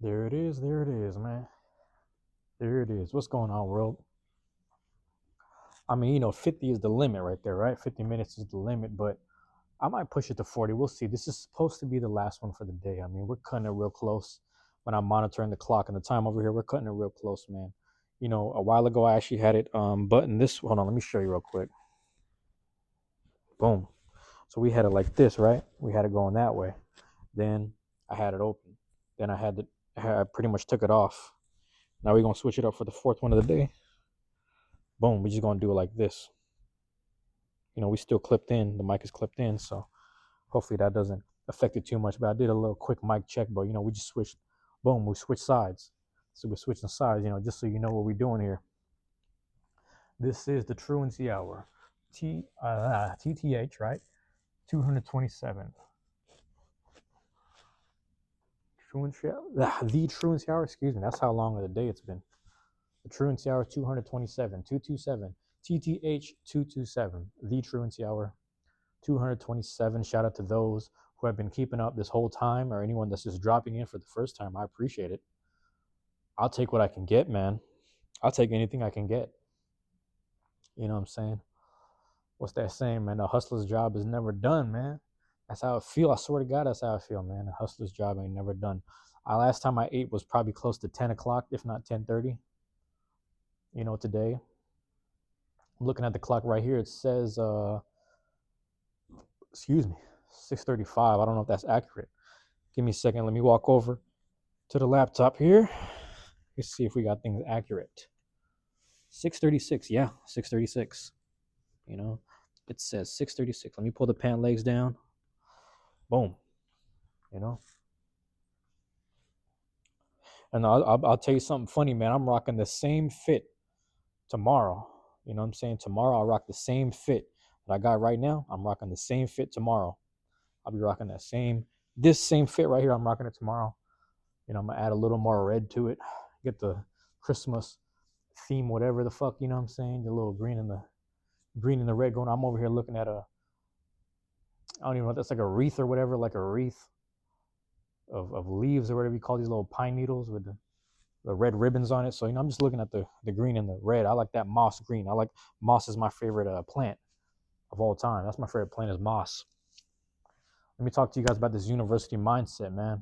There it is, man. There it is. What's going on, world? I mean, 50 is the limit right there, right? 50 minutes is the limit, but I might push it to 40. We'll see. This is supposed to be the last one for the day. I mean, we're cutting it real close. When I'm monitoring the clock and the time over here, we're cutting it real close, man. A while ago, I actually had it button this. Hold on, let me show you real quick. Boom. So we had it like this, right? We had it going that way. Then I had it open. Then I pretty much took it off. Now we're gonna switch it up for the fourth one of the day. Boom. We're just gonna do it like this. We still clipped in. The mic is clipped in, so hopefully that doesn't affect it too much. But I did a little quick mic check, but we just switched. Boom. We switched sides. So we're switching sides. Just so you know what we're doing here. This is the Truancy Hour. TTH, right? 227. Truancy Hour? The Truancy Hour, excuse me. That's how long of the day it's been. The Truancy Hour 227. 227. TTH 227. The Truancy Hour 227. Shout out to those who have been keeping up this whole time, or anyone that's just dropping in for the first time. I appreciate it. I'll take what I can get, man. I'll take anything I can get. You know what I'm saying? What's that saying, man? A hustler's job is never done, man. That's how I feel. I swear to God, that's how I feel, man. A hustler's job ain't never done. Last time I ate was probably close to 10 o'clock, if not 10:30. Today. I'm looking at the clock right here. It says, excuse me, 6:35. I don't know if that's accurate. Give me a second. Let me walk over to the laptop here. Let's see if we got things accurate. 6:36. Yeah, 6:36. It says 6:36. Let me pull the pant legs down. Boom. And I'll tell you something funny, man. I'm rocking the same fit tomorrow. You know what I'm saying? Tomorrow I'll rock the same fit that I got right now. I'm rocking the same fit tomorrow. I'll be rocking this same fit right here. I'm rocking it tomorrow. I'm gonna add a little more red to it. Get the Christmas theme, whatever the fuck, you know what I'm saying? The little green and the red going. I'm over here looking at I don't even know what that's, like a wreath or whatever, like a wreath of leaves or whatever you call these little pine needles with the red ribbons on it. So I'm just looking at the green and the red. I like that moss green. Moss is my favorite plant of all time. That's my favorite plant is moss. Let me talk to you guys about this university mindset, man.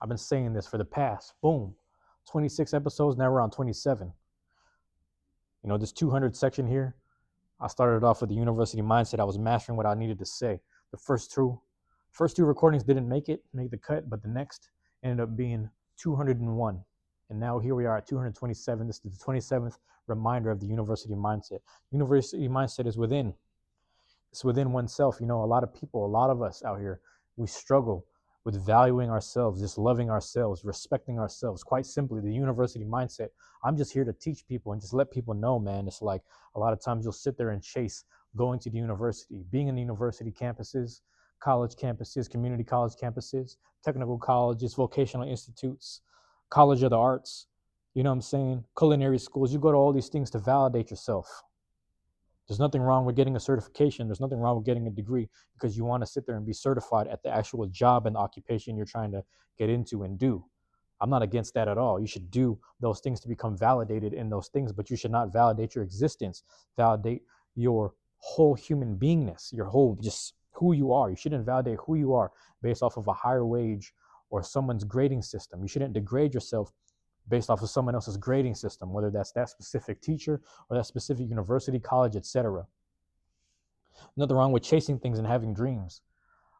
I've been saying this for the past, 26 episodes. Now we're on 27. This 200 section here, I started off with the university mindset. I was mastering what I needed to say. The first two recordings didn't make the cut, but the next ended up being 201. And now here we are at 227. This is the 27th reminder of the university mindset. University mindset is within. It's within oneself. A lot of people, a lot of us out here, we struggle with valuing ourselves, just loving ourselves, respecting ourselves. Quite simply, the university mindset. I'm just here to teach people and just let people know, man. It's like a lot of times you'll sit there and chase going to the university, being in the university campuses, college campuses, community college campuses, technical colleges, vocational institutes, college of the arts, you know what I'm saying? Culinary schools. You go to all these things to validate yourself. There's nothing wrong with getting a certification. There's nothing wrong with getting a degree because you want to sit there and be certified at the actual job and occupation you're trying to get into and do. I'm not against that at all. You should do those things to become validated in those things, but you should not validate your existence, validate your whole human beingness, your whole just who you are. You shouldn't validate who you are based off of a higher wage or someone's grading system. You shouldn't degrade yourself based off of someone else's grading system, whether that's that specific teacher or that specific university, college, etc. Nothing wrong with chasing things and having dreams,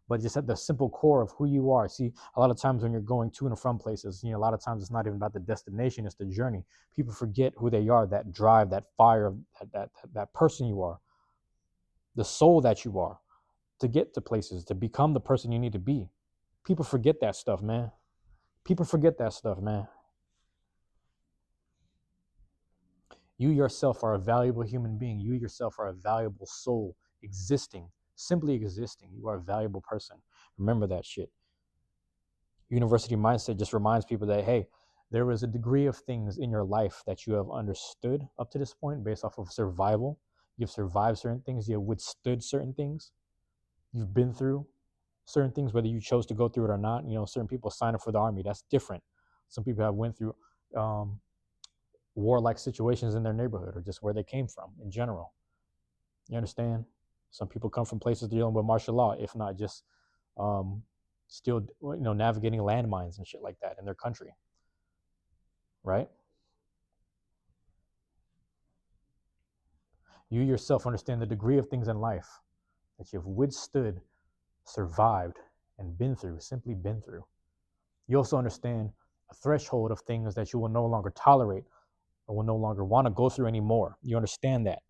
but just at the simple core of who you are. See, a lot of times when you're going to and from places, a lot of times it's not even about the destination, it's the journey. People forget who they are, that drive, that fire, that person you are, the soul that you are, to get to places, to become the person you need to be. People forget that stuff, man. People forget that stuff, man. You yourself are a valuable human being. You yourself are a valuable soul existing, simply existing. You are a valuable person. Remember that shit. University mindset just reminds people that, hey, there is a degree of things in your life that you have understood up to this point based off of survival. You've survived certain things. You've withstood certain things. You've been through. Certain things, whether you chose to go through it or not, certain people sign up for the army. That's different. Some people have went through um, warlike situations in their neighborhood or just where they came from in general. You understand? Some people come from places dealing with martial law, if not just um, still, navigating landmines and shit like that in their country, right? You yourself understand the degree of things in life that you've withstood, survived, and been through, simply been through. You also understand a threshold of things that you will no longer tolerate or will no longer want to go through anymore. You understand that.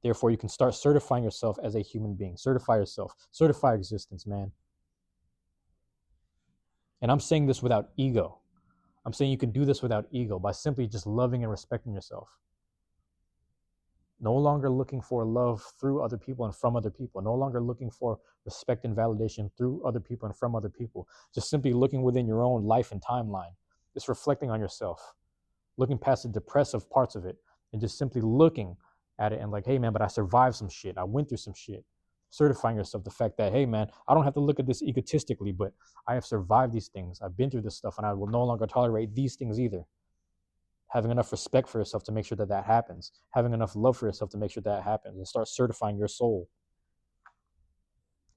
Therefore, you can start certifying yourself as a human being. Certify yourself. Certify existence, man. And I'm saying this without ego. I'm saying you can do this without ego by simply just loving and respecting yourself. No longer looking for love through other people and from other people. No longer looking for respect and validation through other people and from other people. Just simply looking within your own life and timeline. Just reflecting on yourself. Looking past the depressive parts of it and just simply looking at it and like, hey man, but I survived some shit. I went through some shit. Certifying yourself the fact that, hey man, I don't have to look at this egotistically, but I have survived these things. I've been through this stuff and I will no longer tolerate these things either. Having enough respect for yourself to make sure that that happens. Having enough love for yourself to make sure that happens and start certifying your soul.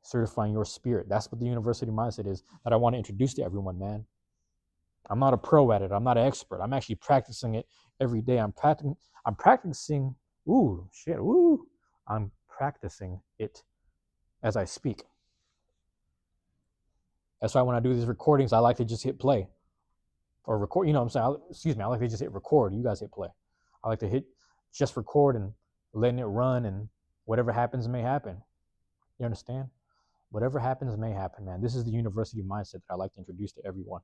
Certifying your spirit. That's what the university mindset is that I want to introduce to everyone, man. I'm not a pro at it. I'm not an expert. I'm actually practicing it every day. I'm practicing. Ooh, shit. Ooh. I'm practicing it as I speak. That's why when I do these recordings, I like to just hit play or record. You know what I'm saying? I like to just hit record. You guys hit play. I like to hit just record and letting it run, and whatever happens may happen. You understand? Whatever happens may happen, man. This is the university mindset that I like to introduce to everyone.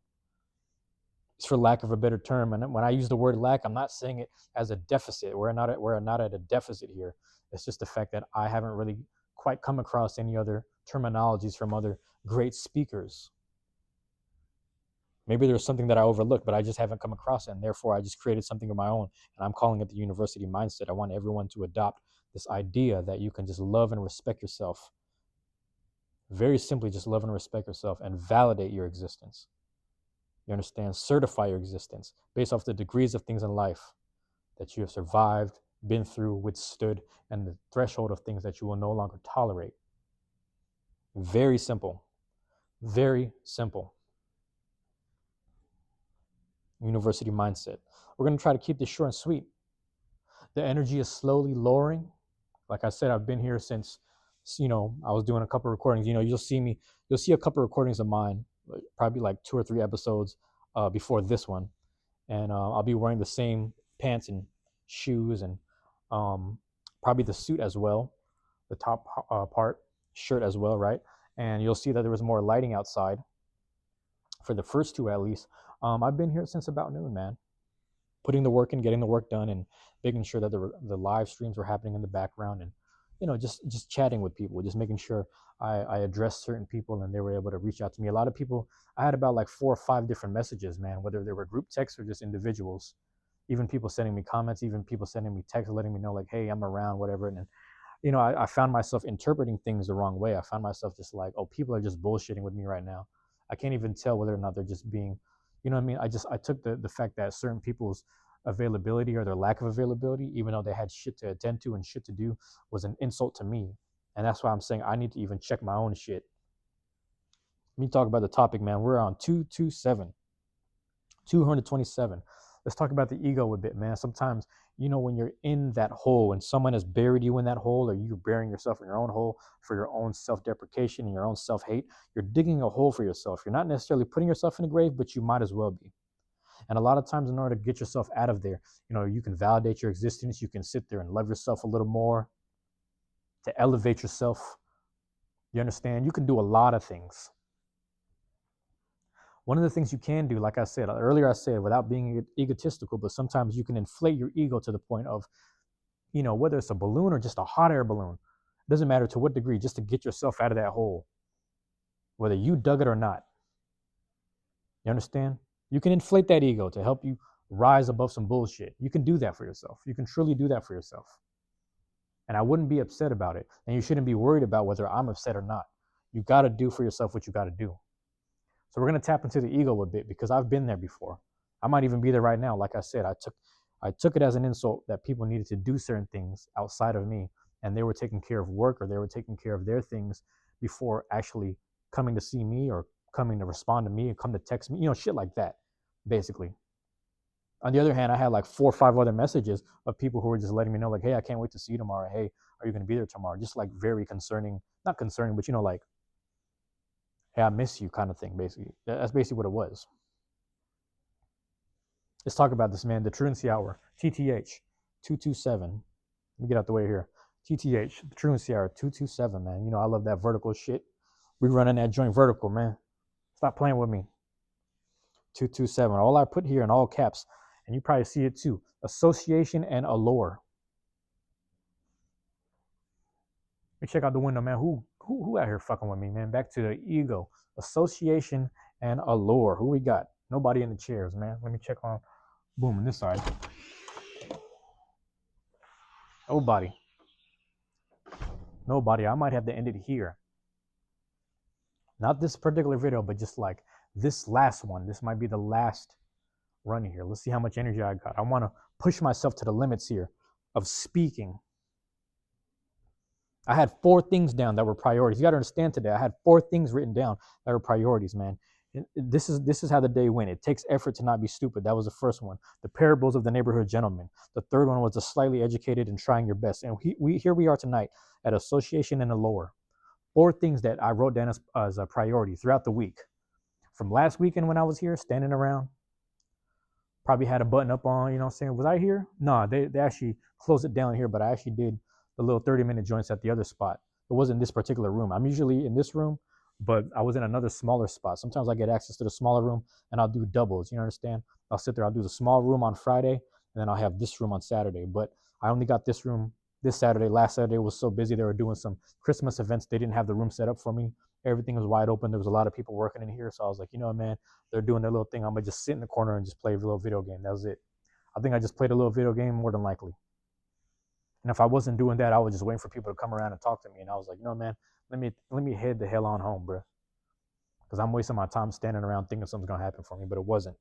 It's for lack of a better term. And when I use the word lack, I'm not saying it as a deficit. We're not at a deficit here. It's just the fact that I haven't really quite come across any other terminologies from other great speakers. Maybe there's something that I overlooked, but I just haven't come across it. And therefore, I just created something of my own. And I'm calling it the university mindset. I want everyone to adopt this idea that you can just love and respect yourself. Very simply, just love and respect yourself and validate your existence. You understand? Certify your existence based off the degrees of things in life that you have survived, been through, withstood, and the threshold of things that you will no longer tolerate. Very simple. Very simple. University mindset. We're going to try to keep this short and sweet. The energy is slowly lowering. Like I said, I've been here since, I was doing a couple of recordings. You'll see a couple of recordings of mine, probably like 2 or 3 episodes before this one. And I'll be wearing the same pants and shoes and probably the suit as well, the top part, shirt as well, right? And you'll see that there was more lighting outside for the first 2 at least. I've been here since about noon, man. Putting the work in, getting the work done, and making sure that the live streams were happening in the background, and just chatting with people, just making sure I addressed certain people and they were able to reach out to me. A lot of people, I had about like 4 or 5 different messages, man, whether they were group texts or just individuals, even people sending me comments, even people sending me texts, letting me know like, hey, I'm around, whatever. And I found myself interpreting things the wrong way. I found myself just like, oh, people are just bullshitting with me right now. I can't even tell whether or not they're just being, what I mean? I took the fact that certain people's availability or their lack of availability, even though they had shit to attend to and shit to do, was an insult to me. And that's why I'm saying I need to even check my own shit. Let me talk about the topic, man. We're on 227. Let's talk about the ego a bit, man. Sometimes, when you're in that hole and someone has buried you in that hole, or you're burying yourself in your own hole for your own self-deprecation and your own self-hate, you're digging a hole for yourself. You're not necessarily putting yourself in a grave, but you might as well be. And a lot of times, in order to get yourself out of there, you can validate your existence. You can sit there and love yourself a little more, to elevate yourself. You understand? You can do a lot of things. One of the things you can do, like I said earlier, without being egotistical, but sometimes you can inflate your ego to the point of, whether it's a balloon or just a hot air balloon, it doesn't matter to what degree, just to get yourself out of that hole, whether you dug it or not. You understand? You can inflate that ego to help you rise above some bullshit. You can do that for yourself. You can truly do that for yourself. And I wouldn't be upset about it. And you shouldn't be worried about whether I'm upset or not. You got to do for yourself what you got to do. So we're going to tap into the ego a bit because I've been there before. I might even be there right now. Like I said, I took it as an insult that people needed to do certain things outside of me, and they were taking care of work or they were taking care of their things before actually coming to see me or coming to respond to me and come to text me, shit like that, basically. On the other hand, I had like 4 or 5 other messages of people who were just letting me know, like, hey, I can't wait to see you tomorrow. Hey, are you going to be there tomorrow? Just like very concerning, not concerning, but like, hey, I miss you kind of thing, basically. That's basically what it was. Let's talk about this, man. The Truancy Hour, TTH 227. Let me get out the way here. TTH, the Truancy Hour 227, man. I love that vertical shit. We running that joint vertical, man. Stop playing with me. 227. All I put here in all caps, and you probably see it too. Association and Allure. Let me check out the window, man. Who out here fucking with me, man? Back to the ego. Association and Allure. Who we got? Nobody in the chairs, man. Let me check on. Boom, on this side. Nobody. I might have to end it here. Not this particular video, but just like this last one. This might be the last run here. Let's see how much energy I got. I want to push myself to the limits here of speaking. I had 4 things down that were priorities. You got to understand today, I had 4 things written down that were priorities, man. This is how the day went. It takes effort to not be stupid. That was the first one. The parables of the neighborhood gentleman. The third one was the slightly educated and trying your best. And here we are tonight at Association and Allure. 4 things that I wrote down as a priority throughout the week. From last weekend when I was here, standing around, probably had a button up on, you know what I'm saying? Was I here? No, they actually closed it down here, but I actually did the little 30-minute joints at the other spot. It wasn't this particular room. I'm usually in this room, but I was in another smaller spot. Sometimes I get access to the smaller room and I'll do doubles. You understand? I'll sit there, I'll do the small room on Friday, and then I'll have this room on Saturday. But I only got this room this Saturday. Last Saturday was so busy. They were doing some Christmas events. They didn't have the room set up for me. Everything was wide open. There was a lot of people working in here. So I was like, man, they're doing their little thing. I'm going to just sit in the corner and just play a little video game. That was it. I think I just played a little video game more than likely. And if I wasn't doing that, I was just waiting for people to come around and talk to me. And I was like, man, let me head the hell on home, bro. Because I'm wasting my time standing around thinking something's going to happen for me, but it wasn't.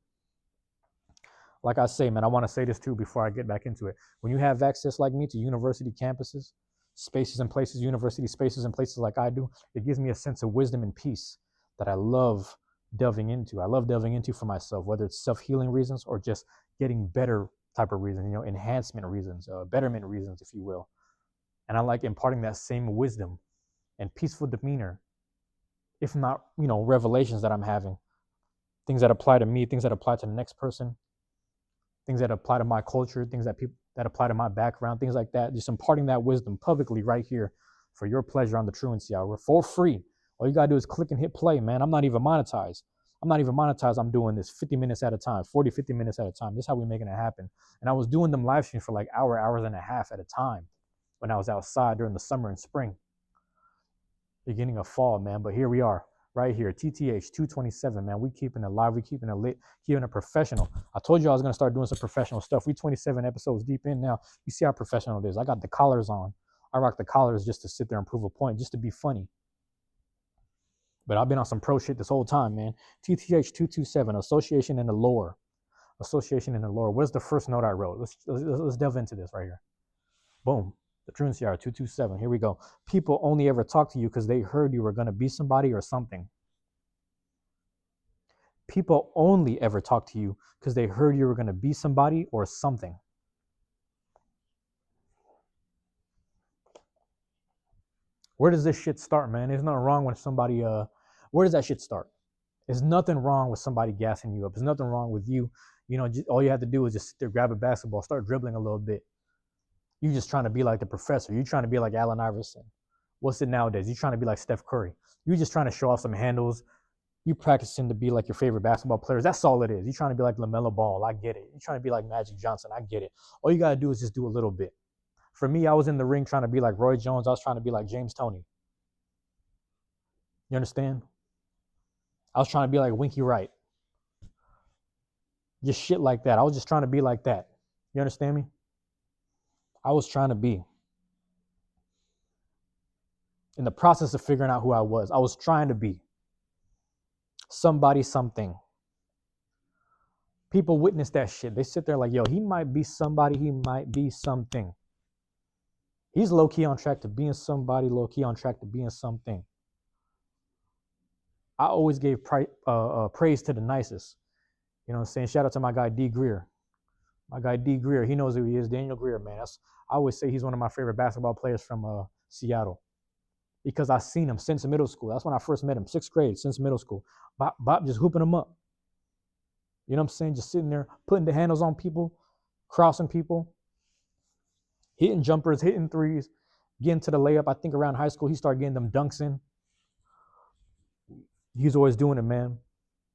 Like I say, man, I want to say this too before I get back into it. When you have access like me to university campuses, spaces and places, university spaces and places like I do, it gives me a sense of wisdom and peace that I love delving into. I love delving into for myself, whether it's self-healing reasons or just getting better type of reason, enhancement reasons, betterment reasons, if you will. And I like imparting that same wisdom and peaceful demeanor, if not, revelations that I'm having, things that apply to me, things that apply to the next person, things that apply to my culture, things that apply to my background, things like that. Just imparting that wisdom publicly right here for your pleasure on the Truancy Hour for free. All you got to do is click and hit play, man. I'm not even monetized. I'm doing this 50 minutes at a time, 40, 50 minutes at a time. This is how we're making it happen. And I was doing them live streams for like hours and a half at a time when I was outside during the summer and spring, beginning of fall, man. But here we are, right here, TTH 227, man. We keeping it live, we keeping it lit, keeping it professional. I told you I was gonna start doing some professional stuff. We 27 episodes deep in now. You see how professional it is. I got the collars on. I rock the collars just to sit there and prove a point, just to be funny. But I've been on some pro shit this whole time, man. TTH 227, Association and Allure. Association and Allure. What's the first note I wrote? Let's delve into this right here. Boom. The Truancy Hour 227. Here we go. People only ever talk to you because they heard you were going to be somebody or something. People only ever talk to you because they heard you were going to be somebody or something. Where does this shit start, man? There's nothing wrong when somebody, where does that shit start? There's nothing wrong with somebody gassing you up. There's nothing wrong with you. All you have to do is just sit there, grab a basketball, start dribbling a little bit. You just trying to be like the professor. You trying to be like Allen Iverson. What's it nowadays? You trying to be like Steph Curry. You just trying to show off some handles. You practicing to be like your favorite basketball players. That's all it is. You trying to be like LaMelo Ball. I get it. You trying to be like Magic Johnson. I get it. All you got to do is just do a little bit. For me, I was in the ring trying to be like Roy Jones. I was trying to be like James Toney. You understand? I was trying to be like Winky Wright. Just shit like that. I was just trying to be like that. You understand me? I was trying to be. In the process of figuring out who I was trying to be somebody, something. People witness that shit. They sit there like, yo, he might be somebody, he might be something. He's low-key on track to being somebody, low-key on track to being something. I always gave praise to the nicest. You know what I'm saying? Shout out to my guy D. Greer. My guy D. Greer, he knows who he is. Daniel Greer, man. I always say he's one of my favorite basketball players from Seattle because I've seen him since middle school. That's when I first met him, 6th grade, since middle school. Bop just hooping him up. You know what I'm saying? Just sitting there, putting the handles on people, crossing people, hitting jumpers, hitting threes, getting to the layup. I think around high school, he started getting them dunks in. He's always doing it, man.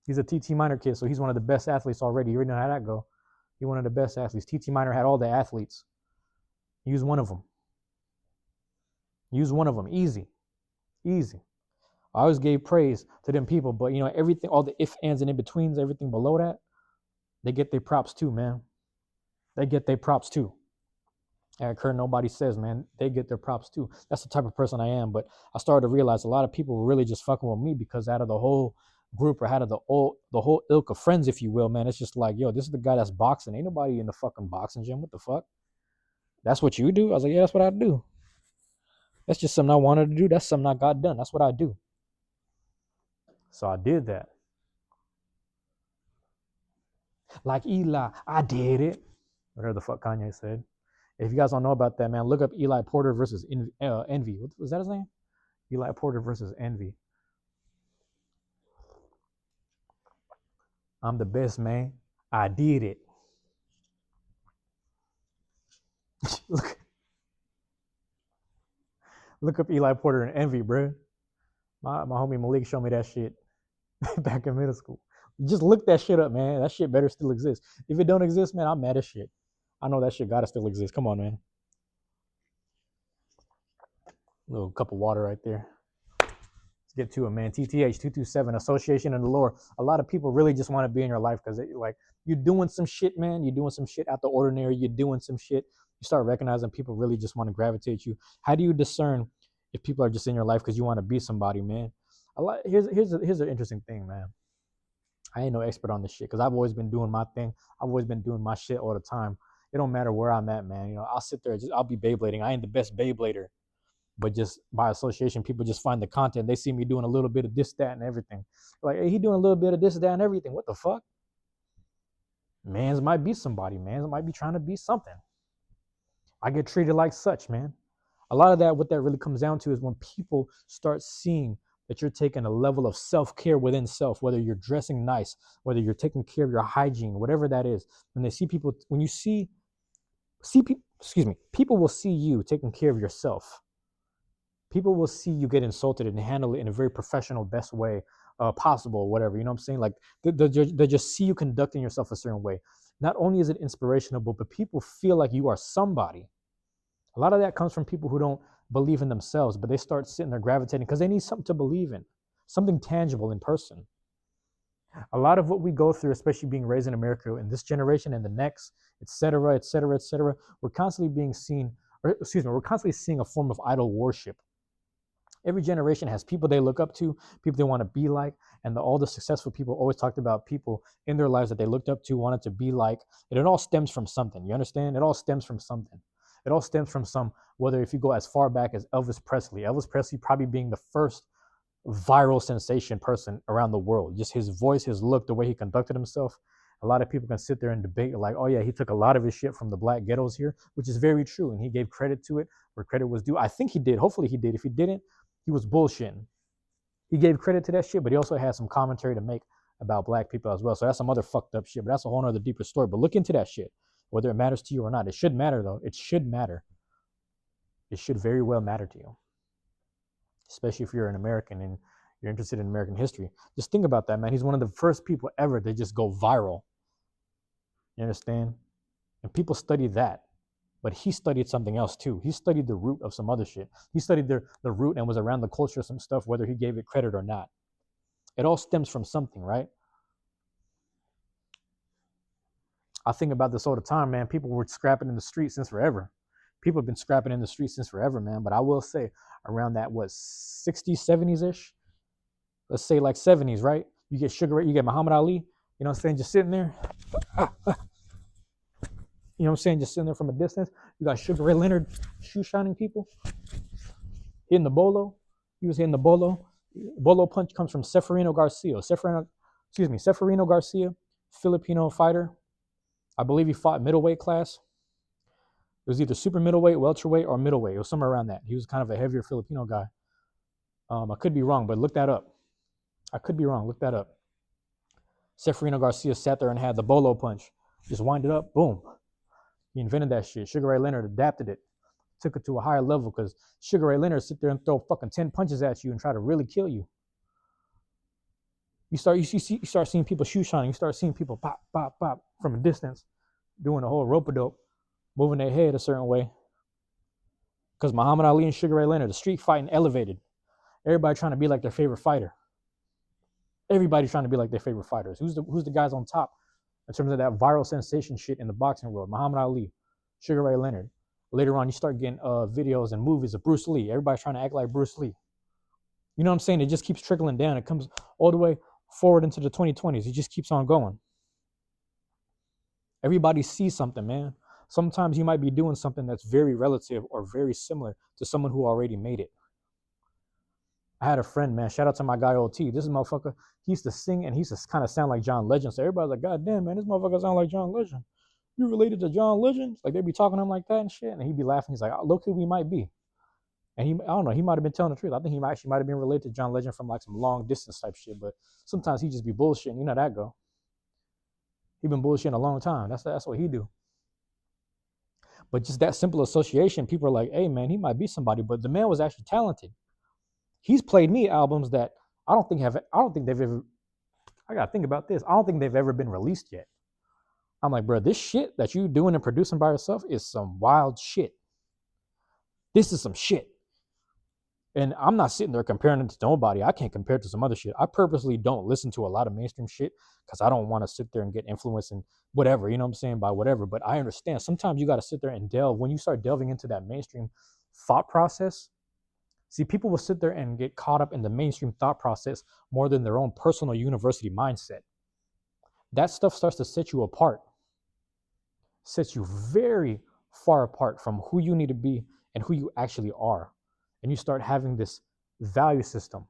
He's a TT Minor kid, so he's one of the best athletes already. You already know how that go. He's one of the best athletes. TT Minor had all the athletes. He was one of them. Easy. I always gave praise to them people, but you know, everything, all the ifs, ands, and in-betweens, everything below that, they get their props too, man. They get their props too. And Kurt, nobody says, man, they get their props too. That's the type of person I am. But I started to realize a lot of people were really just fucking with me because out of the whole group or out of the whole ilk of friends, if you will, man, it's just like, yo, this is the guy that's boxing. Ain't nobody in the fucking boxing gym. What the fuck? That's what you do? I was like, yeah, that's what I do. That's just something I wanted to do. That's something I got done. That's what I do. So I did that. Like Eli, I did it. Whatever the fuck Kanye said. If you guys don't know about that, man, look up Eli Porter versus Envy. What was that his name? Eli Porter versus Envy. I'm the best, man. I did it. look up Eli Porter and Envy, bro. My homie Malik showed me that shit back in middle school. Just look that shit up, man. That shit better still exist. If it don't exist, man, I'm mad as shit. I know that shit gotta still exist. Come on, man. Little cup of water right there. Let's get to it, man. TTH 227 Association and Allure. A lot of people really just want to be in your life because like you're doing some shit, man. You're doing some shit out the ordinary. You're doing some shit. You start recognizing people really just want to gravitate you. How do you discern if people are just in your life because you want to be somebody, man? Here's an interesting thing, man. I ain't no expert on this shit because I've always been doing my thing. I've always been doing my shit all the time. It don't matter where I'm at, man. You know, I'll sit there, I'll be Beyblading. I ain't the best Beyblader, but just by association, people just find the content. They see me doing a little bit of this, that, and everything. Like, hey, he doing a little bit of this, that, and everything. What the fuck? Mans might be somebody. Mans might be trying to be something. I get treated like such, man. A lot of that, what that really comes down to is when people start seeing that you're taking a level of self-care within self, whether you're dressing nice, whether you're taking care of your hygiene, whatever that is. When they see people, when you see people, people will see you taking care of yourself. People will see you get insulted and handle it in a very professional, best way possible, whatever. You know what I'm saying? Like they just see you conducting yourself a certain way. Not only is it inspirational, but people feel like you are somebody. A lot of that comes from people who don't believe in themselves, but they start sitting there gravitating because they need something to believe in, something tangible in person. A lot of what we go through, especially being raised in America in this generation and the next, et cetera, we're constantly being seen, we're constantly seeing a form of idol worship. Every generation has people they look up to, people they want to be like, and all the successful people always talked about people in their lives that they looked up to, wanted to be like. And it all stems from something. You understand? It all stems from something. It all stems from whether if you go as far back as Elvis Presley probably being the first viral sensation person around the world. Just his voice, his look, the way he conducted himself. A lot of people can sit there and debate like, oh yeah, he took a lot of his shit from the black ghettos here, which is very true. And he gave credit to it where credit was due. I think he did. Hopefully he did. If he didn't, he was bullshitting. He gave credit to that shit, but he also had some commentary to make about black people as well. So that's some other fucked up shit, but that's a whole other deeper story. But look into that shit, whether it matters to you or not. It should matter, though. It should matter. It should very well matter to you, especially if you're an American and you're interested in American history. Just think about that, man. He's one of the first people ever to just go viral. You understand? And people study that. But he studied something else too. He studied the root of some other shit. He studied the root and was around the culture of some stuff, whether he gave it credit or not. It all stems from something, right? I think about this all the time, man. People were scrapping in the streets since forever. People have been scrapping in the streets since forever, man. But I will say around that, what, 60s, 70s-ish? Let's say like 70s, right? You get Sugar Ray, you get Muhammad Ali, you know what I'm saying, just sitting there. You know what I'm saying? Just sitting there from a distance. You got Sugar Ray Leonard shoe shining people, hitting the bolo. He was hitting the bolo. Bolo punch comes from Seferino Garcia, Filipino fighter. I believe he fought middleweight class. It was either super middleweight, welterweight, or middleweight. It was somewhere around that. He was kind of a heavier Filipino guy. I could be wrong, but look that up. I could be wrong. Look that up. Seferino Garcia sat there and had the bolo punch. Just wind it up. Boom. He invented that shit. Sugar Ray Leonard adapted it. Took it to a higher level because Sugar Ray Leonard sit there and throw fucking 10 punches at you and try to really kill you. You start seeing people shoe shining. You start seeing people pop, pop, pop from a distance, doing a whole rope-a-dope, moving their head a certain way. Because Muhammad Ali and Sugar Ray Leonard, the street fighting elevated. Everybody trying to be like their favorite fighter. Everybody's trying to be like their favorite fighters. Who's the guys on top in terms of that viral sensation shit in the boxing world? Muhammad Ali, Sugar Ray Leonard. Later on, you start getting videos and movies of Bruce Lee. Everybody's trying to act like Bruce Lee. You know what I'm saying? It just keeps trickling down. It comes all the way forward into the 2020s. It just keeps on going. Everybody sees something, man. Sometimes you might be doing something that's very relative or very similar to someone who already made it. I had a friend, man. Shout out to my guy OT. This motherfucker, he used to sing and he used to kind of sound like John Legend. So everybody's like, God damn, man, this motherfucker sound like John Legend. You related to John Legend? Like they'd be talking to him like that and shit. And he'd be laughing. He's like, oh, look who we might be. And I don't know, he might have been telling the truth. I think he might have been related to John Legend from like some long distance type shit. But sometimes he just be bullshitting. You know that go. He been bullshitting a long time. That's what he do. But just that simple association, people are like, hey man, he might be somebody. But the man was actually talented. He's played me albums that I don't think they've ever. I gotta think about this. I don't think they've ever been released yet. I'm like, bro, this shit that you doing and producing by yourself is some wild shit. This is some shit. And I'm not sitting there comparing it to nobody. I can't compare it to some other shit. I purposely don't listen to a lot of mainstream shit because I don't want to sit there and get influenced and whatever, you know what I'm saying, by whatever. But I understand sometimes you got to sit there and delve. When you start delving into that mainstream thought process, see, people will sit there and get caught up in the mainstream thought process more than their own personal university mindset. That stuff starts to set you apart, sets you very far apart from who you need to be and who you actually are. And you start having this value system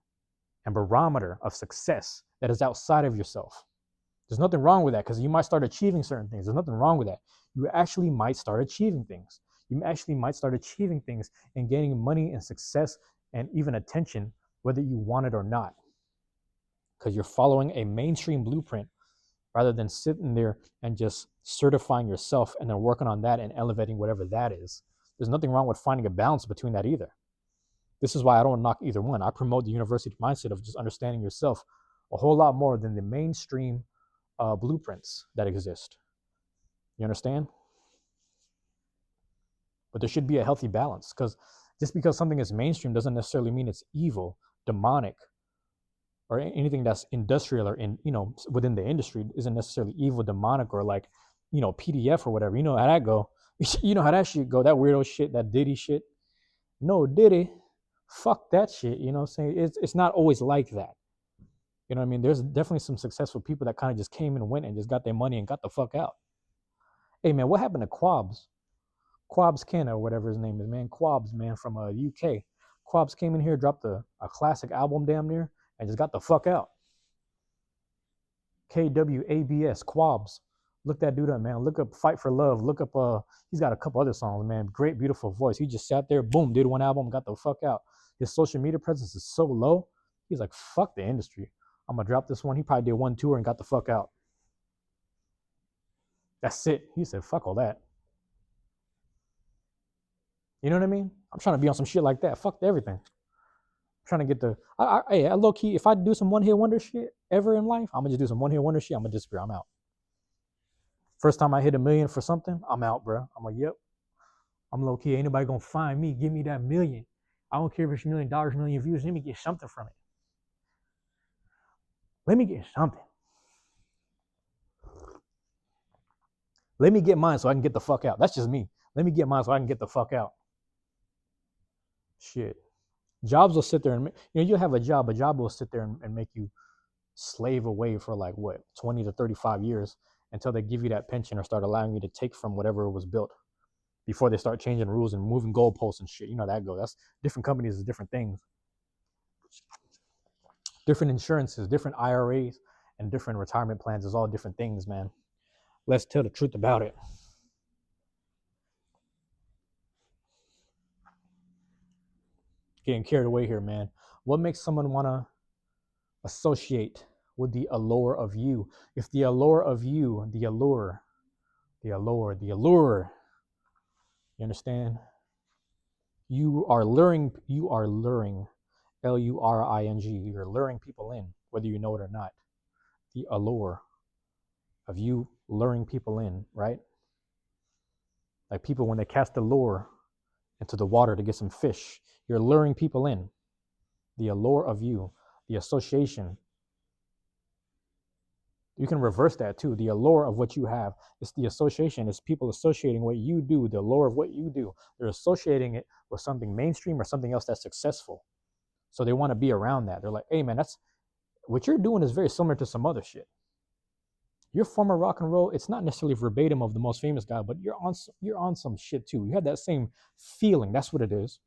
and barometer of success that is outside of yourself. There's nothing wrong with that because you might start achieving certain things. There's nothing wrong with that. You actually might start achieving things. You actually might start achieving things and gaining money and success and even attention, whether you want it or not. Because you're following a mainstream blueprint rather than sitting there and just certifying yourself and then working on that and elevating whatever that is. There's nothing wrong with finding a balance between that either. This is why I don't knock either one. I promote the university mindset of just understanding yourself a whole lot more than the mainstream blueprints that exist. You understand? But there should be a healthy balance because just because something is mainstream doesn't necessarily mean it's evil, demonic, or anything that's industrial or within the industry isn't necessarily evil, demonic, or like, PDF or whatever. You know how that go. You know how that shit go. That weirdo shit, that Diddy shit. No Diddy. Fuck that shit. You know what I'm saying? It's not always like that. You know what I mean? There's definitely some successful people that kind of just came and went and just got their money and got the fuck out. Hey man, what happened to Quabs? Quabs Ken or whatever his name is, man. Quabs, man, from UK. Quabs came in here, dropped a classic album damn near, and just got the fuck out. KWABS, Quabs. Look that dude up, man. Look up Fight for Love. Look up, he's got a couple other songs, man. Great, beautiful voice. He just sat there, boom, did one album, got the fuck out. His social media presence is so low. He's like, fuck the industry. I'm going to drop this one. He probably did one tour and got the fuck out. That's it. He said, fuck all that. You know what I mean? I'm trying to be on some shit like that. Fuck everything. I'm trying to get I low key, if I do some one hit wonder shit ever in life, I'm going to just do some one hit wonder shit. I'm going to disappear. I'm out. First time I hit $1 million for something, I'm out, bro. I'm like, yep. I'm low key. Ain't nobody going to find me. Give me that $1 million. I don't care if it's $1 million, $1 million views. Let me get something from it. Let me get something. Let me get mine so I can get the fuck out. That's just me. Let me get mine so I can get the fuck out. Shit. Jobs will sit there and, you'll have a job will sit there and make you slave away for like what, 20 to 35 years until they give you that pension or start allowing you to take from whatever was built before they start changing rules and moving goalposts and shit. You know that go. That's different companies is different things. Different insurances, different IRAs, and different retirement plans is all different things, man. Let's tell the truth about it. Getting carried away here, man. What makes someone want to associate with the allure of you? If the allure of you, the allure, you understand? You are luring, Luring, you're luring people in, whether you know it or not. The allure of you luring people in, right? Like people, when they cast the lure into the water to get some fish, you're luring people in. The allure of you, the association. You can reverse that too. The allure of what you have. It's the association. It's people associating what you do, the allure of what you do. They're associating it with something mainstream or something else that's successful. So they want to be around that. They're like, hey man, that's what you're doing is very similar to some other shit. Your former rock and roll, it's not necessarily verbatim of the most famous guy, but you're on some shit too. You had that same feeling. That's what it is.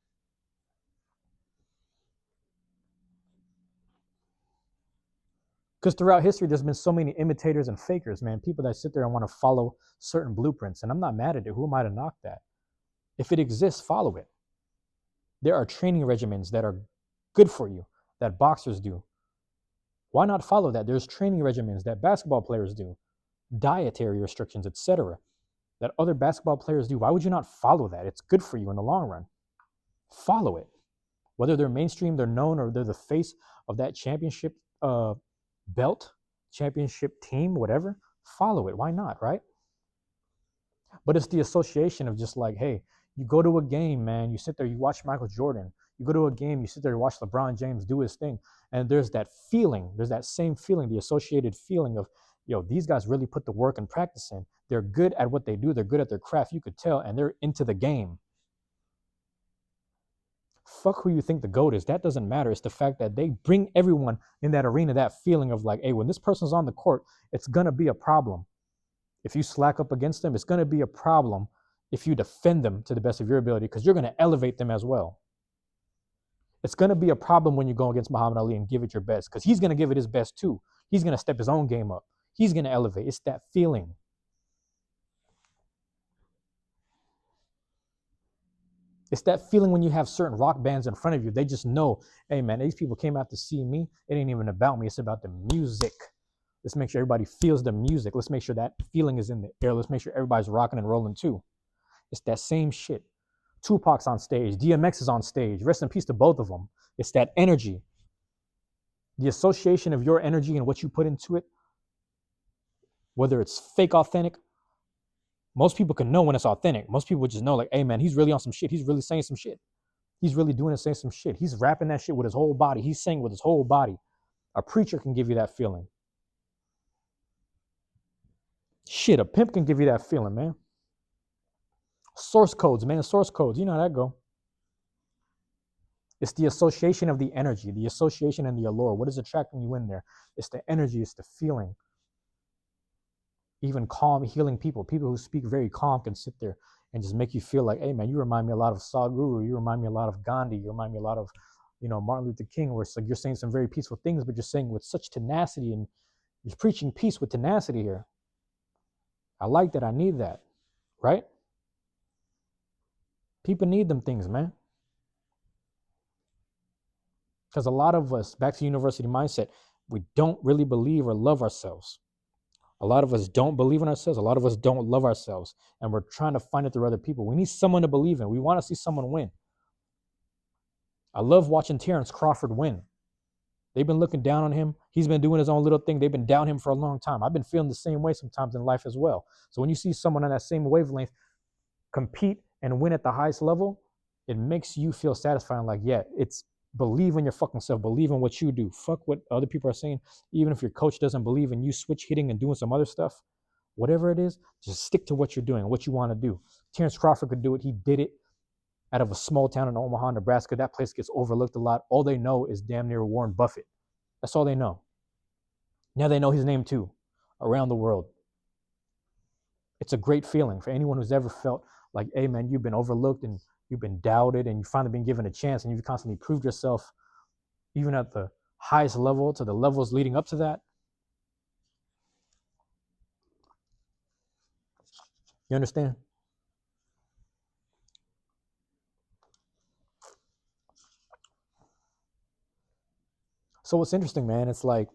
Because throughout history, there's been so many imitators and fakers, man. People that sit there and want to follow certain blueprints. And I'm not mad at it. Who am I to knock that? If it exists, follow it. There are training regimens that are good for you, that boxers do. Why not follow that? There's training regimens that basketball players do, dietary restrictions, etc., that other basketball players do. Why would you not follow that? It's good for you in the long run. Follow it. Whether they're mainstream, they're known, or they're the face of that championship belt, championship team, whatever, follow it. Why not, right? But it's the association of just like, hey, you go to a game, man, you sit there, you watch Michael Jordan. You go to a game, you sit there, you watch LeBron James do his thing. And there's that feeling, there's that same feeling, the associated feeling of, yo, these guys really put the work and practice in. They're good at what they do. They're good at their craft. You could tell, and they're into the game. Fuck who you think the GOAT is. That doesn't matter. It's the fact that they bring everyone in that arena that feeling of like, hey, when this person's on the court, it's going to be a problem. If you slack up against them, it's going to be a problem if you defend them to the best of your ability because you're going to elevate them as well. It's going to be a problem when you go against Muhammad Ali and give it your best because he's going to give it his best too. He's going to step his own game up. He's going to elevate. It's that feeling. It's that feeling when you have certain rock bands in front of you. They just know, hey, man, these people came out to see me. It ain't even about me. It's about the music. Let's make sure everybody feels the music. Let's make sure that feeling is in the air. Let's make sure everybody's rocking and rolling too. It's that same shit. Tupac's on stage. DMX is on stage. Rest in peace to both of them. It's that energy. The association of your energy and what you put into it, whether it's fake authentic, most people can know when it's authentic. Most people just know like, hey man, he's really on some shit. He's really saying some shit. He's really doing and saying some shit. He's rapping that shit with his whole body. He's saying with his whole body. A preacher can give you that feeling. Shit, a pimp can give you that feeling, man. Source codes, man. Source codes. You know how that go. It's the association of the energy, the association and the allure. What is attracting you in there? It's the energy. It's the feeling. Even calm, healing people who speak very calm can sit there and just make you feel like, hey man, you remind me a lot of Sadhguru, you remind me a lot of Gandhi, you remind me a lot of, Martin Luther King, where it's like you're saying some very peaceful things, but you're saying with such tenacity and you're preaching peace with tenacity here. I like that. I need that, right? People need them things, man. Because a lot of us, back to university mindset, we don't really believe or love ourselves. A lot of us don't believe in ourselves. A lot of us don't love ourselves. And we're trying to find it through other people. We need someone to believe in. We want to see someone win. I love watching Terrence Crawford win. They've been looking down on him. He's been doing his own little thing. They've been down him for a long time. I've been feeling the same way sometimes in life as well. So when you see someone on that same wavelength compete and win at the highest level, it makes you feel satisfying. Like, yeah, it's believe in your fucking self. Believe in what you do. Fuck what other people are saying. Even if your coach doesn't believe in you switch hitting and doing some other stuff, whatever it is, just stick to what you're doing, what you want to do. Terrence Crawford could do it. He did it out of a small town in Omaha, Nebraska. That place gets overlooked a lot. All they know is damn near Warren Buffett. That's all they know. Now they know his name too, around the world. It's a great feeling for anyone who's ever felt like, hey man, you've been overlooked and you've been doubted and you've finally been given a chance and you've constantly proved yourself, even at the highest level to the levels leading up to that. You understand? So what's interesting, man, it's like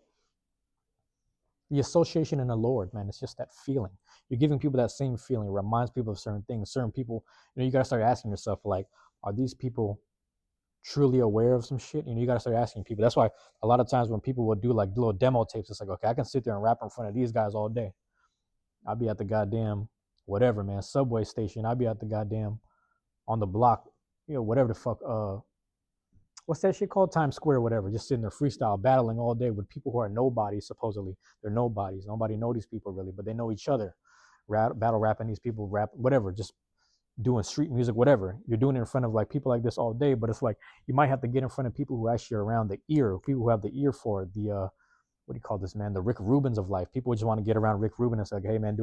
the association and allure, man, it's just that feeling. You're giving people that same feeling. It reminds people of certain things. Certain people, you got to start asking yourself, like, are these people truly aware of some shit? You got to start asking people. That's why a lot of times when people will do like little demo tapes, it's like, okay, I can sit there and rap in front of these guys all day. I'll be at the goddamn whatever, man, subway station. I'll be at the goddamn on the block, whatever the fuck, what's that shit called? Times Square, whatever. Just sitting there freestyle battling all day with people who are nobodies, supposedly. They're nobodies. Nobody know these people really, but they know each other. Battle rapping these people, rap, whatever, just doing street music, whatever. You're doing it in front of like people like this all day, but it's like you might have to get in front of people who actually are around the ear, people who have the ear for the what do you call this, man? The Rick Rubins of life. People just want to get around Rick Rubin and say, like, hey man,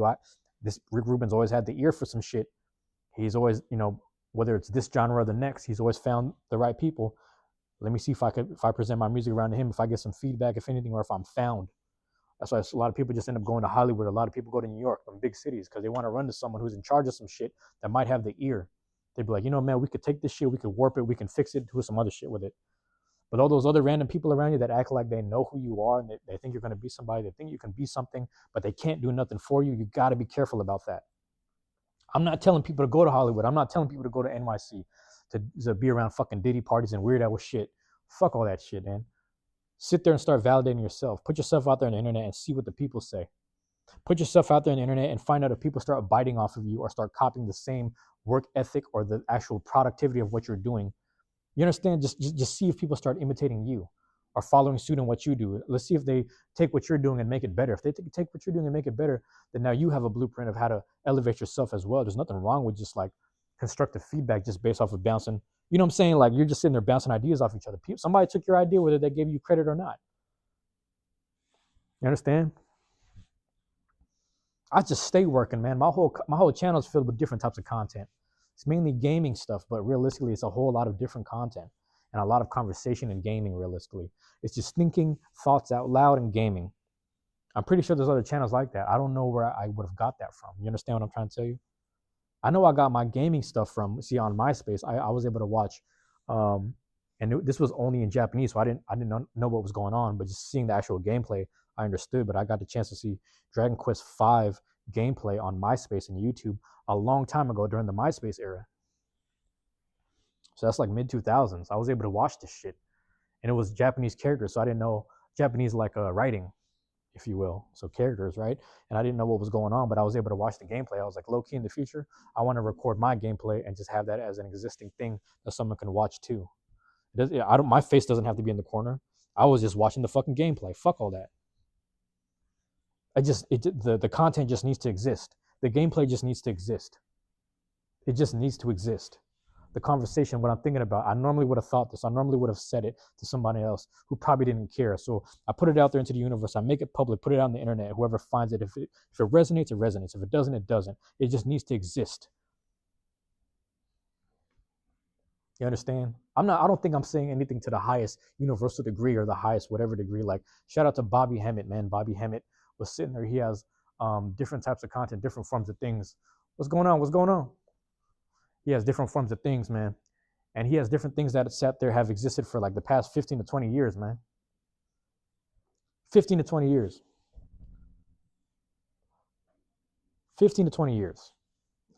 this Rick Rubin's always had the ear for some shit. He's always, whether it's this genre or the next, he's always found the right people. Let me see if I present my music around to him, if I get some feedback, if anything, or if I'm found. That's why a lot of people just end up going to Hollywood. A lot of people go to New York from big cities because they want to run to someone who's in charge of some shit that might have the ear. They'd be like, man, we could take this shit, we could warp it, we can fix it, do some other shit with it. But all those other random people around you that act like they know who you are and they think you're going to be somebody, they think you can be something, but they can't do nothing for you. You got to be careful about that. I'm not telling people to go to Hollywood. I'm not telling people to go to NYC to be around fucking Diddy parties and weird ass shit. Fuck all that shit, man. Sit there and start validating yourself. Put yourself out there on the internet and see what the people say. Put yourself out there on the internet and find out if people start biting off of you or start copying the same work ethic or the actual productivity of what you're doing. You understand? Just see if people start imitating you or following suit in what you do. Let's see if they take what you're doing and make it better. If they take what you're doing and make it better, then now you have a blueprint of how to elevate yourself as well. There's nothing wrong with just like constructive feedback just based off of bouncing. You know what I'm saying? Like you're just sitting there bouncing ideas off each other. Somebody took your idea, whether they gave you credit or not. You understand? I just stay working, man. My whole channel is filled with different types of content. It's mainly gaming stuff, but realistically, it's a whole lot of different content and a lot of conversation and gaming. Realistically, it's just thinking thoughts out loud and gaming. I'm pretty sure there's other channels like that. I don't know where I would have got that from. You understand what I'm trying to tell you? I know I got my gaming stuff from, see, on MySpace. I was able to watch, and this was only in Japanese, so I didn't know what was going on. But just seeing the actual gameplay, I understood. But I got the chance to see Dragon Quest V gameplay on MySpace and YouTube a long time ago during the MySpace era. So that's like mid 2000s. I was able to watch this shit, and it was Japanese characters, so I didn't know Japanese like writing, if you will. So characters, right? And I didn't know what was going on, but I was able to watch the gameplay. I was like, low key in the future, I want to record my gameplay and just have that as an existing thing that someone can watch too. My face doesn't have to be in the corner. I was just watching the fucking gameplay. Fuck all that. The content just needs to exist. The gameplay just needs to exist. It just needs to exist. The conversation, what I'm thinking about, I normally would have thought this. I normally would have said it to somebody else who probably didn't care. So I put it out there into the universe. I make it public, put it on the internet. Whoever finds it, if it resonates, it resonates. If it doesn't, it doesn't. It just needs to exist. You understand? I don't think I'm saying anything to the highest universal degree or the highest whatever degree. Like, shout out to Bobby Hemmett, man. Bobby Hemmett was sitting there. He has different types of content, different forms of things. What's going on? What's going on? He has different forms of things, man. And he has different things that sat there have existed for like the past 15 to 20 years, man. 15 to 20 years. 15 to 20 years.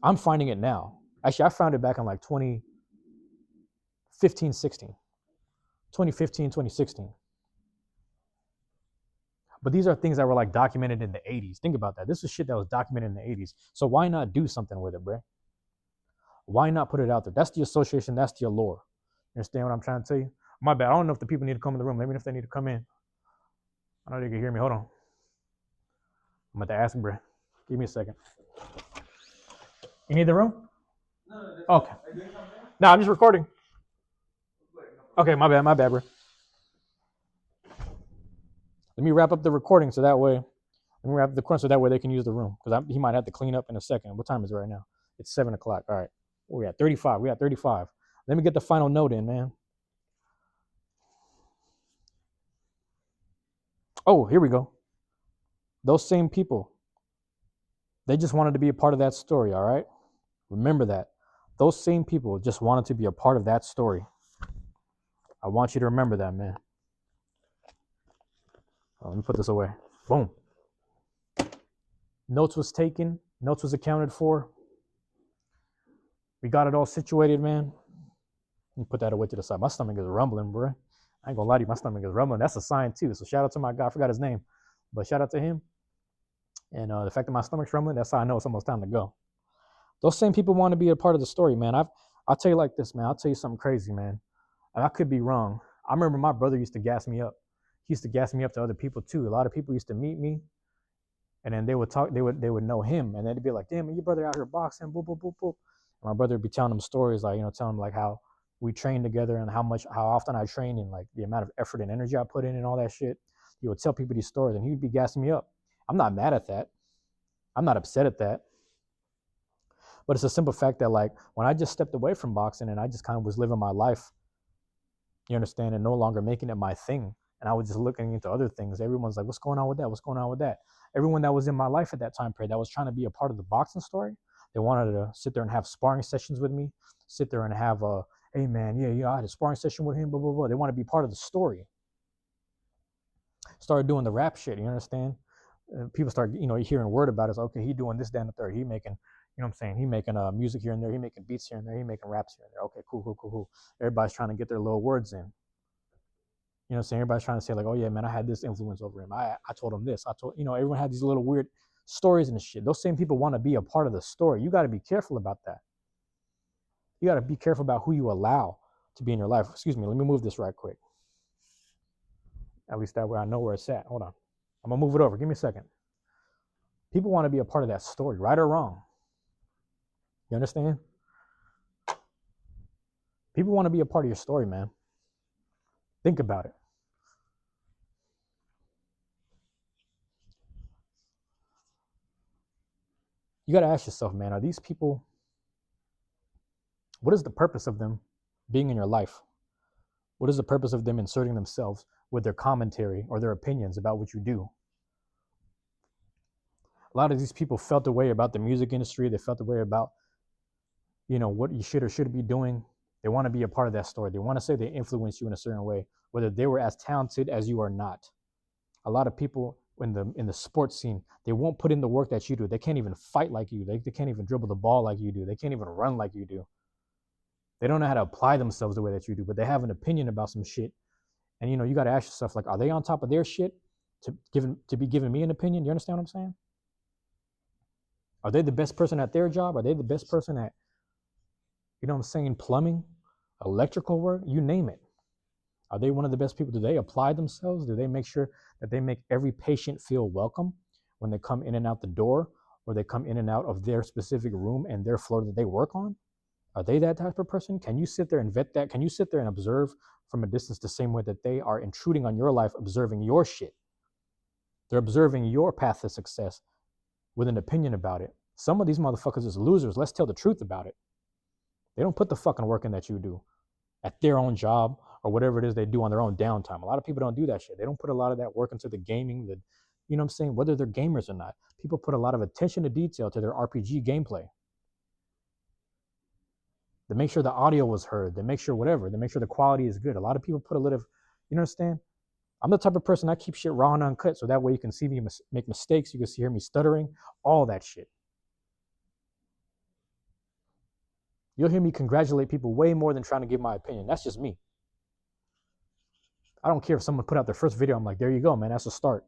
I'm finding it now. Actually, I found it back in like 2015, 16. 2015, 2016. But these are things that were like documented in the 80s. Think about that. This is shit that was documented in the 80s. So why not do something with it, bro? Why not put it out there? That's the association. That's the allure. You understand what I'm trying to tell you? My bad. I don't know if the people need to come in the room. Let me know if they need to come in. I know they can hear me. Hold on. I'm about to ask them, bro. Give me a second. You need the room? Okay. No, I'm just recording. Okay, my bad, bro. Let me wrap up the recording so that way, let me wrap up the recording so that way they can use the room because he might have to clean up in a second. What time is it right now? It's 7 o'clock. All right. We're at 35. We got 35. Let me get the final note in, man. Oh, here we go. Those same people, they just wanted to be a part of that story, all right? Remember that. Those same people just wanted to be a part of that story. I want you to remember that, man. Let me put this away. Boom. Notes was taken. Notes was accounted for. We got it all situated, man. Let me put that away to the side. My stomach is rumbling, bro. I ain't gonna lie to you. My stomach is rumbling. That's a sign, too. So shout out to my guy. I forgot his name. But shout out to him. And the fact that my stomach's rumbling, that's how I know it's almost time to go. Those same people want to be a part of the story, man. I'll tell you like this, man. I'll tell you something crazy, man. And I could be wrong. I remember my brother used to gas me up. He used to gas me up to other people too. A lot of people used to meet me, and then they would talk. They would know him, and they'd be like, "Damn, your brother out here boxing." Boop boop boop boop. And my brother would be telling them stories, like telling them like how we trained together and how often I trained and like the amount of effort and energy I put in and all that shit. He would tell people these stories, and he would be gassing me up. I'm not mad at that. I'm not upset at that. But it's a simple fact that like when I just stepped away from boxing and I just kind of was living my life, you understand, and no longer making it my thing. And I was just looking into other things. Everyone's like, what's going on with that? What's going on with that? Everyone that was in my life at that time period that was trying to be a part of the boxing story, they wanted to sit there and have sparring sessions with me, sit there and have a, hey man, yeah, I had a sparring session with him, blah, blah, blah. They want to be part of the story. Started doing the rap shit, you understand? People start, hearing word about it. Okay, he doing this, that, and the third. He making, what I'm saying? He making music here and there. He making beats here and there. He making raps here and there. Okay, cool. Everybody's trying to get their little words in. You know what I'm saying? Everybody's trying to say like, oh yeah, man, I had this influence over him. I told him this. Everyone had these little weird stories and shit. Those same people want to be a part of the story. You got to be careful about that. You got to be careful about who you allow to be in your life. Excuse me. Let me move this right quick. At least that way I know where it's at. Hold on. I'm going to move it over. Give me a second. People want to be a part of that story, right or wrong. You understand? People want to be a part of your story, man. Think about it. You got to ask yourself, man, are these people, what is the purpose of them being in your life? What is the purpose of them inserting themselves with their commentary or their opinions about what you do? A lot of these people felt the way about the music industry. They felt the way about, what you should or shouldn't be doing. They want to be a part of that story. They want to say they influence you in a certain way, whether they were as talented as you are not. A lot of people in the sports scene, they won't put in the work that you do. They can't even fight like you. They can't even dribble the ball like you do. They can't even run like you do. They don't know how to apply themselves the way that you do, but they have an opinion about some shit. And you got to ask yourself, like, are they on top of their shit to be giving me an opinion? You understand what I'm saying? Are they the best person at their job? Are they the best person at, plumbing, electrical work? You name it. Are they one of the best people? Do they apply themselves? Do they make sure that they make every patient feel welcome when they come in and out the door or they come in and out of their specific room and their floor that they work on? Are they that type of person? Can you sit there and vet that? Can you sit there and observe from a distance the same way that they are intruding on your life, observing your shit? They're observing your path to success with an opinion about it. Some of these motherfuckers is losers. Let's tell the truth about it. They don't put the fucking work in that you do at their own job or whatever it is they do on their own downtime. A lot of people don't do that shit. They don't put a lot of that work into the gaming, whether they're gamers or not. People put a lot of attention to detail to their RPG gameplay. They make sure the audio was heard. They make sure whatever. They make sure the quality is good. A lot of people put a little, you understand? I'm the type of person, I keep shit raw and uncut so that way you can see me make mistakes. You can hear me stuttering, all that shit. You'll hear me congratulate people way more than trying to give my opinion. That's just me. I don't care if someone put out their first video. I'm like, there you go, man. That's a start.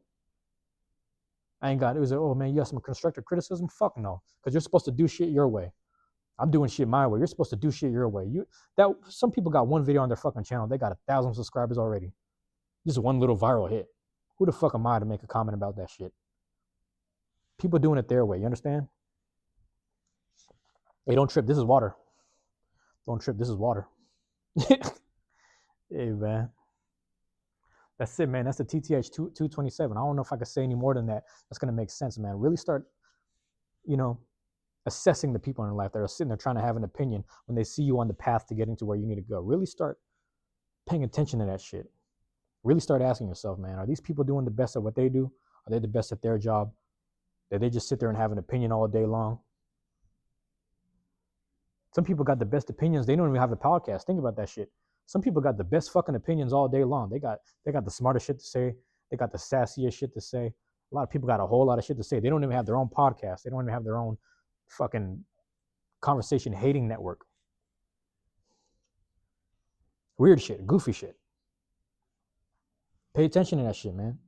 I ain't got it. Was like, oh man, you got some constructive criticism? Fuck no. Because you're supposed to do shit your way. I'm doing shit my way. You're supposed to do shit your way. Some people got one video on their fucking channel. They got 1,000 subscribers already. Just one little viral hit. Who the fuck am I to make a comment about that shit? People doing it their way. You understand? Hey, don't trip. This is water. Don't trip. This is water. Hey, man. That's it, man. That's the TTH 227. I don't know if I could say any more than that. That's going to make sense, man. Really start, you know, assessing the people in your life that are sitting there trying to have an opinion when they see you on the path to getting to where you need to go. Really start paying attention to that shit. Really start asking yourself, man, are these people doing the best at what they do? Are they the best at their job? Did they just sit there and have an opinion all day long? Some people got the best opinions. They don't even have a podcast. Think about that shit. Some people got the best fucking opinions all day long. They got the smartest shit to say. They got the sassiest shit to say. A lot of people got a whole lot of shit to say. They don't even have their own podcast. They don't even have their own fucking conversation hating network. Weird shit, goofy shit. Pay attention to that shit, man.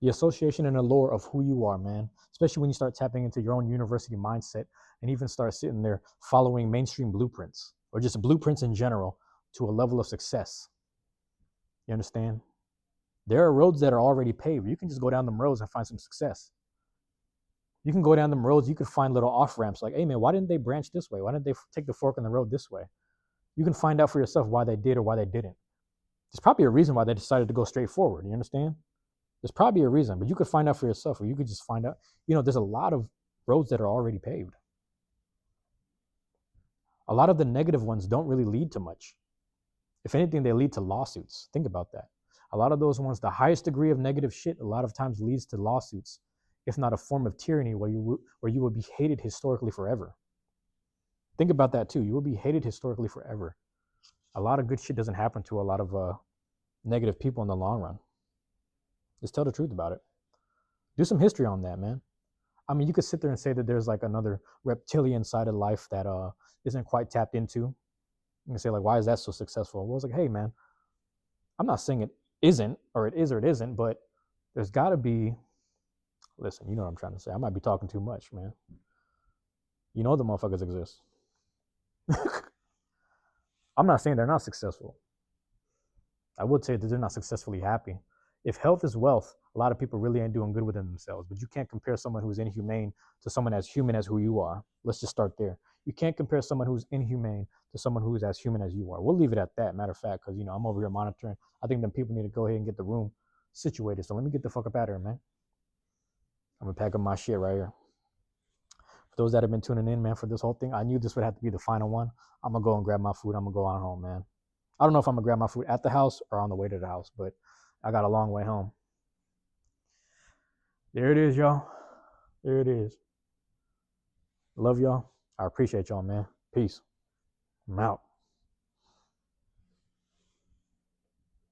The association and allure of who you are, man. Especially when you start tapping into your own university mindset and even start sitting there following mainstream blueprints or just blueprints in general to a level of success. You understand? There are roads that are already paved. You can just go down them roads and find some success. You can go down them roads. You could find little off ramps like, hey, man, why didn't they branch this way? Why didn't they take the fork in the road this way? You can find out for yourself why they did or why they didn't. There's probably a reason why they decided to go straight forward. You understand? There's probably a reason, but you could find out for yourself, or you could just find out, there's a lot of roads that are already paved. A lot of the negative ones don't really lead to much. If anything, they lead to lawsuits. Think about that. A lot of those ones, the highest degree of negative shit, a lot of times leads to lawsuits, if not a form of tyranny where you will be hated historically forever. Think about that too. You will be hated historically forever. A lot of good shit doesn't happen to a lot of negative people in the long run. Just tell the truth about it. Do some history on that, man. I mean, you could sit there and say that there's like another reptilian side of life that isn't quite tapped into. You can say like, why is that so successful? Well, it's like, hey, man, I'm not saying it isn't, or it is or it isn't, but there's got to be, listen, you know what I'm trying to say. I might be talking too much, man. You know the motherfuckers exist. I'm not saying they're not successful. I would say that they're not successfully happy. If health is wealth, a lot of people really ain't doing good within themselves. But you can't compare someone who's inhumane to someone as human as who you are. Let's just start there. You can't compare someone who's inhumane to someone who's as human as you are. We'll leave it at that, matter of fact, because I'm over here monitoring. I think them people need to go ahead and get the room situated. So let me get the fuck up out of here, man. I'm gonna pack up my shit right here. For those that have been tuning in, man, for this whole thing, I knew this would have to be the final one. I'm gonna go and grab my food. I'm gonna go on home, man. I don't know if I'm gonna grab my food at the house or on the way to the house, but I got a long way home. There it is, y'all. There it is. Love y'all. I appreciate y'all, man. Peace. I'm out.